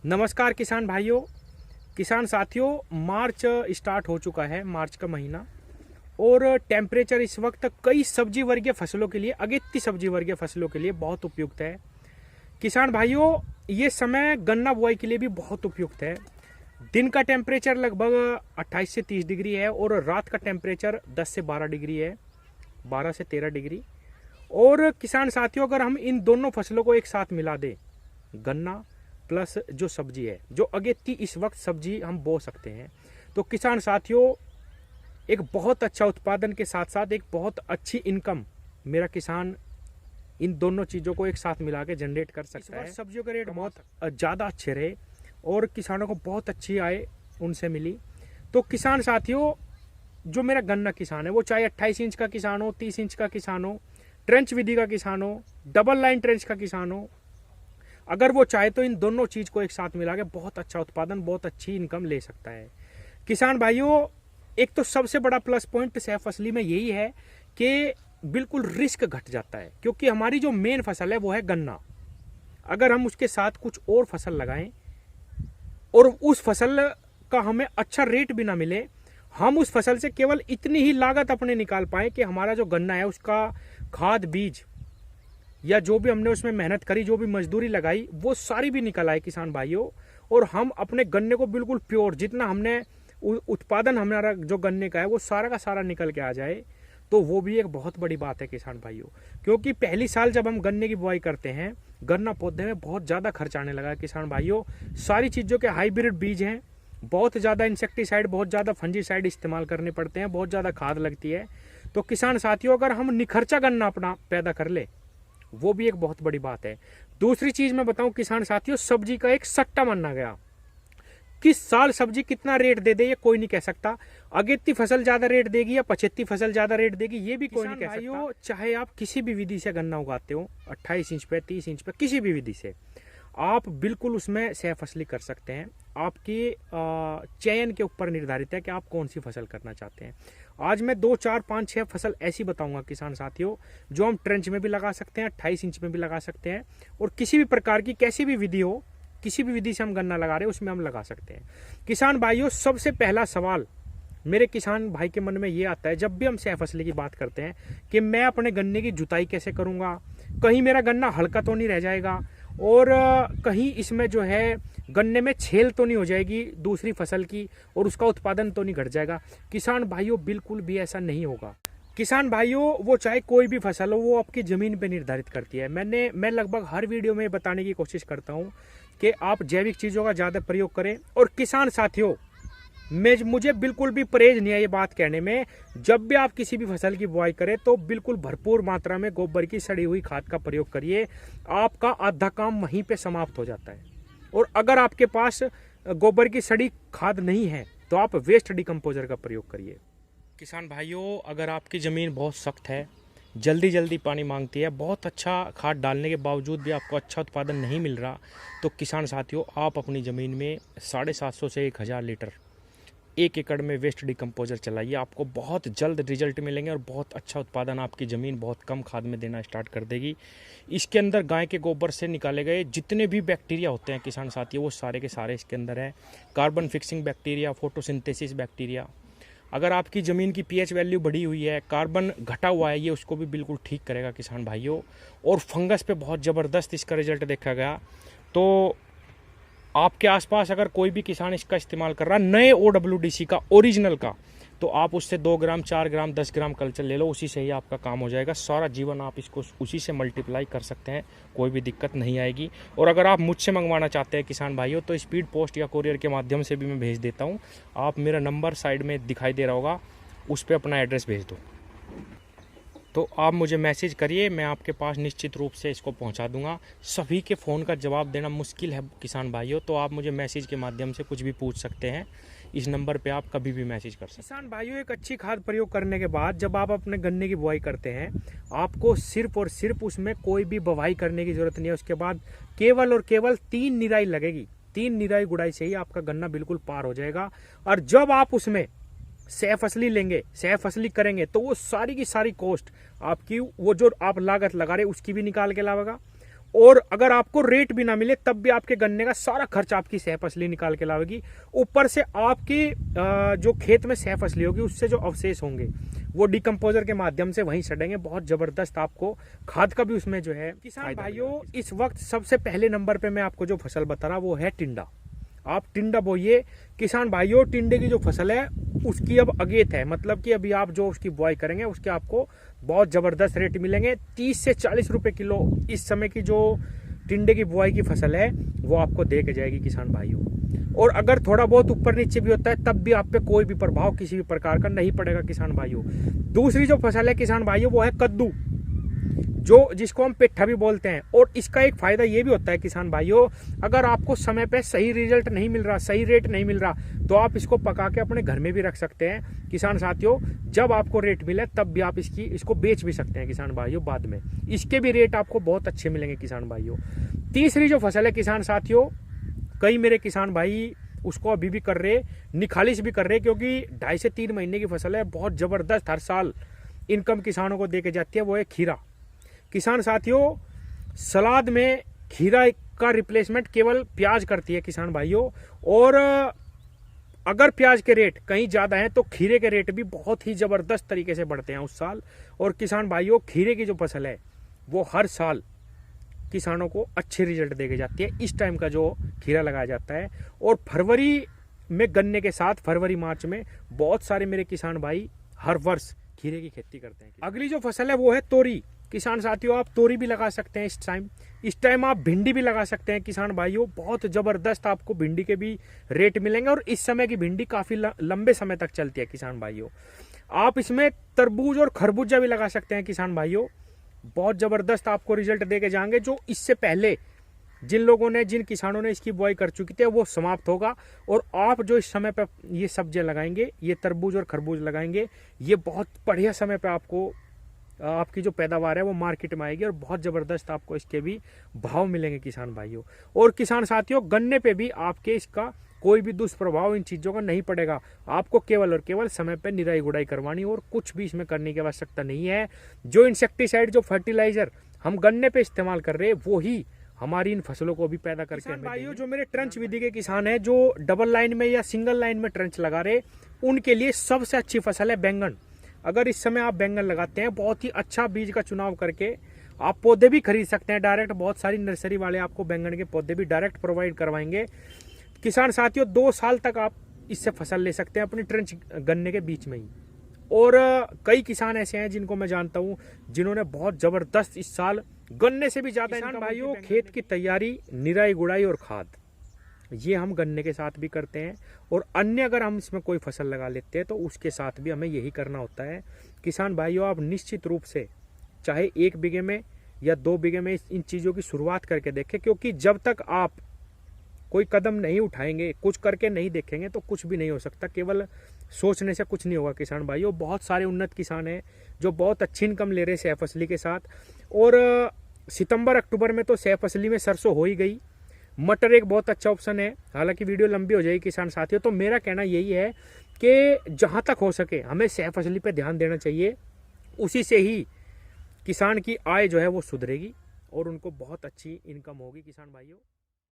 नमस्कार किसान भाइयों, किसान साथियों। मार्च स्टार्ट हो चुका है, मार्च का महीना, और टेम्परेचर इस वक्त कई सब्जी वर्गीय फसलों के लिए, अगेती सब्जी वर्गीय फसलों के लिए बहुत उपयुक्त है। किसान भाइयों, ये समय गन्ना बुआई के लिए भी बहुत उपयुक्त है। दिन का टेम्परेचर लगभग 28 से 30 डिग्री है और रात का टेम्परेचर 10 से 12 डिग्री है, 12 से 13 डिग्री। और किसान साथियों, अगर हम इन दोनों फसलों को एक साथ मिला दें, गन्ना प्लस जो सब्जी है, जो अगेती इस वक्त सब्जी हम बो सकते हैं, तो किसान साथियों एक बहुत अच्छा उत्पादन के साथ साथ एक बहुत अच्छी इनकम मेरा किसान इन दोनों चीज़ों को एक साथ मिला के जनरेट कर सकता है। सब्जियों के रेट बहुत ज़्यादा अच्छे रहे और किसानों को बहुत अच्छी आय उनसे मिली। तो किसान साथियों, जो मेरा गन्ना किसान है, वो चाहे 28 इंच का किसान हो, 30 इंच का किसान हो, ट्रेंच विधि का किसान हो, डबल लाइन ट्रेंच का किसान हो, अगर वो चाहे तो इन दोनों चीज़ को एक साथ मिला के बहुत अच्छा उत्पादन, बहुत अच्छी इनकम ले सकता है। किसान भाइयों, एक तो सबसे बड़ा प्लस पॉइंट सह फसली में यही है कि बिल्कुल रिस्क घट जाता है, क्योंकि हमारी जो मेन फसल है वो है गन्ना। अगर हम उसके साथ कुछ और फसल लगाएं और उस फसल का हमें अच्छा रेट भी ना मिले, हम उस फसल से केवल इतनी ही लागत अपने निकाल पाए कि हमारा जो गन्ना है उसका खाद बीज या जो भी हमने उसमें मेहनत करी, जो भी मजदूरी लगाई, वो सारी भी निकल आए किसान भाइयों, और हम अपने गन्ने को बिल्कुल प्योर, जितना हमने उत्पादन हमारा जो गन्ने का है वो सारा का सारा निकल के आ जाए, तो वो भी एक बहुत बड़ी बात है किसान भाइयों। क्योंकि पहली साल जब हम गन्ने की बुआई करते हैं, गन्ना पौधे में बहुत ज़्यादा खर्च आने लगा है किसान भाइयों। सारी चीज़ों के हाइब्रिड बीज हैं, बहुत ज़्यादा इंसेक्टिसाइड, बहुत ज़्यादा फंजीसाइड इस्तेमाल करने पड़ते हैं, बहुत ज़्यादा खाद लगती है। तो किसान साथियों, अगर हम निखर्चा गन्ना अपना पैदा कर ले, वो भी एक बहुत बड़ी बात है। दूसरी चीज मैं बताऊं किसान साथियों, सब्जी का एक सट्टा माना गया। किस साल सब्जी कितना रेट दे दे ये कोई नहीं कह सकता। अगेती फसल ज्यादा रेट देगी या पछेती फसल ज्यादा रेट देगी ये भी कोई नहीं कह सकता। चाहे आप किसी भी विधि से गन्ना उगाते हो, 28 इंच पे, 30 इंच पे, किसी भी विधि से आप बिल्कुल उसमें सह फसली कर सकते हैं। आपके चयन के ऊपर निर्धारित है कि आप कौन सी फसल करना चाहते हैं। आज मैं 2, 4, 5, 6 फसल ऐसी बताऊंगा किसान साथियों, जो हम ट्रेंच में भी लगा सकते हैं, 28 इंच में भी लगा सकते हैं, और किसी भी प्रकार की कैसी भी विधि हो, किसी भी विधि से हम गन्ना लगा रहे हैं उसमें हम लगा सकते हैं। किसान भाइयों, सबसे पहला सवाल मेरे किसान भाई के मन में ये आता है जब भी हम सह फसली की बात करते हैं कि मैं अपने गन्ने की जुताई कैसे करूंगा, कहीं मेरा गन्ना हल्का तो नहीं रह जाएगा, और कहीं इसमें जो है गन्ने में छेल तो नहीं हो जाएगी दूसरी फसल की, और उसका उत्पादन तो नहीं घट जाएगा। किसान भाइयों, बिल्कुल भी ऐसा नहीं होगा। किसान भाइयों, वो चाहे कोई भी फसल हो, वो आपकी ज़मीन पे निर्धारित करती है। मैं लगभग हर वीडियो में बताने की कोशिश करता हूँ कि आप जैविक चीज़ों का ज़्यादा प्रयोग करें। और किसान साथियों, मुझे बिल्कुल भी परहेज नहीं है ये बात कहने में, जब भी आप किसी भी फसल की बुआई करें तो बिल्कुल भरपूर मात्रा में गोबर की सड़ी हुई खाद का प्रयोग करिए। आपका आधा काम वहीं पे समाप्त हो जाता है। और अगर आपके पास गोबर की सड़ी खाद नहीं है तो आप वेस्ट डिकम्पोजर का प्रयोग करिए। किसान भाइयों, अगर आपकी ज़मीन बहुत सख्त है, जल्दी जल्दी पानी मांगती है, बहुत अच्छा खाद डालने के बावजूद भी आपको अच्छा उत्पादन नहीं मिल रहा, तो किसान साथियों, आप अपनी ज़मीन में 750 से 1000 लीटर 1 एकड़ में वेस्ट डिकम्पोजर चलाइए। आपको बहुत जल्द रिजल्ट मिलेंगे और बहुत अच्छा उत्पादन आपकी ज़मीन बहुत कम खाद में देना स्टार्ट कर देगी। इसके अंदर गाय के गोबर से निकाले गए जितने भी बैक्टीरिया होते हैं किसान साथियों, वो सारे के सारे इसके अंदर है। Carbon fixing bacteria, photosynthesis bacteria, अगर आपकी ज़मीन की पीएच वैल्यू बढ़ी हुई है, कार्बन घटा हुआ है, ये उसको भी बिल्कुल ठीक करेगा किसान भाइयों। और फंगस पे बहुत ज़बरदस्त इसका रिजल्ट देखा गया। तो आपके आसपास अगर कोई भी किसान इसका इस्तेमाल कर रहा है, नए OWDC का, ओरिजिनल का, तो आप उससे 2 ग्राम, 4 ग्राम, 10 ग्राम कल्चर ले लो, उसी से ही आपका काम हो जाएगा। सारा जीवन आप इसको उसी से मल्टीप्लाई कर सकते हैं, कोई भी दिक्कत नहीं आएगी। और अगर आप मुझसे मंगवाना चाहते हैं किसान भाइयों, तो स्पीड पोस्ट या कोरियर के माध्यम से भी मैं भेज देता हूँ। आप मेरा नंबर साइड में दिखाई दे रहा होगा, उस पर अपना एड्रेस भेज दो, तो आप मुझे मैसेज करिए, मैं आपके पास निश्चित रूप से इसको पहुंचा दूंगा। सभी के फ़ोन का जवाब देना मुश्किल है किसान भाइयों, तो आप मुझे मैसेज के माध्यम से कुछ भी पूछ सकते हैं। इस नंबर पे आप कभी भी मैसेज कर सकते हैं। किसान भाइयों, एक अच्छी खाद प्रयोग करने के बाद जब आप अपने गन्ने की बुआई करते हैं, आपको सिर्फ और सिर्फ उसमें कोई भी बवाई करने की जरूरत नहीं है। उसके बाद केवल और केवल 3 निराई लगेगी। 3 निराई गुड़ाई से ही आपका गन्ना बिल्कुल पार हो जाएगा। और जब आप उसमें सह फसली लेंगे, सह फसली करेंगे, तो वो सारी की सारी कॉस्ट आपकी, वो जो आप लागत लगा रहे उसकी भी निकाल के लाएगा, और अगर आपको रेट भी ना मिले तब भी आपके गन्ने का सारा खर्च आपकी सह फसली निकाल के लाएगी। ऊपर से आपकी जो खेत में सह फसली होगी उससे जो अवशेष होंगे वो डिकम्पोजर के माध्यम से वहीं सड़ेंगे। बहुत जबरदस्त आपको खाद का भी उसमें जो है। किसान भाइयों, इस वक्त सबसे पहले नंबर पे मैं आपको जो फसल बता रहा वो है टिंडा। आप टिंडा बोइए किसान भाइयों। टिंडे की जो फसल है उसकी अब अगेत है, मतलब कि अभी आप जो उसकी बुआई करेंगे उसके आपको बहुत जबरदस्त रेट मिलेंगे। 30 से 40 रुपए किलो इस समय की जो टिंडे की बुआई की फसल है वो आपको दे के जाएगी किसान भाइयों। और अगर थोड़ा बहुत ऊपर नीचे भी होता है तब भी आप पे कोई भी प्रभाव किसी भी प्रकार का नहीं पड़ेगा किसान भाइयों। दूसरी जो फसल है किसान भाइयों वो है कद्दू, जो जिसको हम पेठा भी बोलते हैं। और इसका एक फायदा ये भी होता है किसान भाइयों, अगर आपको समय पे सही रिजल्ट नहीं मिल रहा, सही रेट नहीं मिल रहा, तो आप इसको पका के अपने घर में भी रख सकते हैं किसान साथियों। जब आपको रेट मिले तब भी आप इसको बेच भी सकते हैं किसान भाइयों। बाद में इसके भी रेट आपको बहुत अच्छे मिलेंगे किसान भाइयों। तीसरी जो फसल है किसान साथियों, कई मेरे किसान भाई उसको अभी भी कर रहे, निखालिश भी कर रहे, क्योंकि 2.5 से 3 महीने की फसल है, बहुत जबरदस्त हर साल इनकम किसानों को दे के जाती है। वो है खीरा। किसान साथियों, सलाद में खीरा का रिप्लेसमेंट केवल प्याज करती है किसान भाइयों। और अगर प्याज के रेट कहीं ज़्यादा हैं तो खीरे के रेट भी बहुत ही ज़बरदस्त तरीके से बढ़ते हैं उस साल। और किसान भाइयों, खीरे की जो फसल है वो हर साल किसानों को अच्छे रिजल्ट दे के जाती है। इस टाइम का जो खीरा लगाया जाता है, और फरवरी में गन्ने के साथ फरवरी मार्च में बहुत सारे मेरे किसान भाई हर वर्ष खीरे की खेती करते हैं। अगली जो फसल है वो है तोरी। किसान साथियों, आप तोरी भी लगा सकते हैं इस टाइम आप भिंडी भी लगा सकते हैं किसान भाइयों। बहुत जबरदस्त आपको भिंडी के भी रेट मिलेंगे, और इस समय की भिंडी काफी लंबे समय तक चलती है किसान भाइयों। आप इसमें तरबूज और खरबूजा भी लगा सकते हैं किसान भाइयों। बहुत जबरदस्त आपको रिजल्ट दे के जाएंगे। जो इससे पहले जिन किसानों ने इसकी बुआई कर चुकी थी वो समाप्त होगा, और आप जो इस समय पे ये सब्जियां लगाएंगे, ये तरबूज और खरबूज लगाएंगे, ये बहुत बढ़िया समय पे आपको आपकी जो पैदावार है वो मार्केट में आएगी, और बहुत ज़बरदस्त आपको इसके भी भाव मिलेंगे किसान भाइयों। और किसान साथियों, गन्ने पे भी आपके इसका कोई भी दुष्प्रभाव इन चीज़ों का नहीं पड़ेगा। आपको केवल और केवल समय पे निराई गुड़ाई करवानी, और कुछ भी इसमें करने की आवश्यकता नहीं है। जो इंसेक्टिसाइड, जो फर्टिलाइजर हम गन्ने पे इस्तेमाल कर रहे हैं वो ही हमारी इन फसलों को भी पैदा करके किसान भाइयों, जो मेरे ट्रंच विधि के किसान हैं, जो डबल लाइन में या सिंगल लाइन में ट्रंच लगा रहे, उनके लिए सबसे अच्छी फसल है बैंगन। अगर इस समय आप बैंगन लगाते हैं, बहुत ही अच्छा बीज का चुनाव करके आप पौधे भी खरीद सकते हैं डायरेक्ट। बहुत सारी नर्सरी वाले आपको बैंगन के पौधे भी डायरेक्ट प्रोवाइड करवाएंगे। किसान साथियों, 2 साल तक आप इससे फसल ले सकते हैं अपनी ट्रंच गन्ने के बीच में ही। और कई किसान ऐसे हैं जिनको मैं जानता हूं जिन्होंने बहुत जबरदस्त इस साल गन्ने से भी ज्यादा इनकम। भाइयों, खेत की तैयारी, निराई गुड़ाई और खाद, ये हम गन्ने के साथ भी करते हैं, और अन्य अगर हम इसमें कोई फसल लगा लेते हैं तो उसके साथ भी हमें यही करना होता है। किसान भाइयों, आप निश्चित रूप से चाहे 1 बीघे में या 2 बीघे में इन चीज़ों की शुरुआत करके देखें, क्योंकि जब तक आप कोई कदम नहीं उठाएंगे, कुछ करके नहीं देखेंगे, तो कुछ भी नहीं हो सकता। केवल सोचने से कुछ नहीं होगा किसान भाइयों। बहुत सारे उन्नत किसान हैं जो बहुत अच्छी इनकम ले रहे हैं सह फसली के साथ। और सितंबर अक्टूबर में तो सह फसली में सरसों हो ही गई। मटर एक बहुत अच्छा ऑप्शन है। हालांकि वीडियो लंबी हो जाएगी किसान साथियों, तो मेरा कहना यही है कि जहां तक हो सके हमें सह फसली पे ध्यान देना चाहिए। उसी से ही किसान की आय जो है वो सुधरेगी और उनको बहुत अच्छी इनकम होगी किसान भाइयों।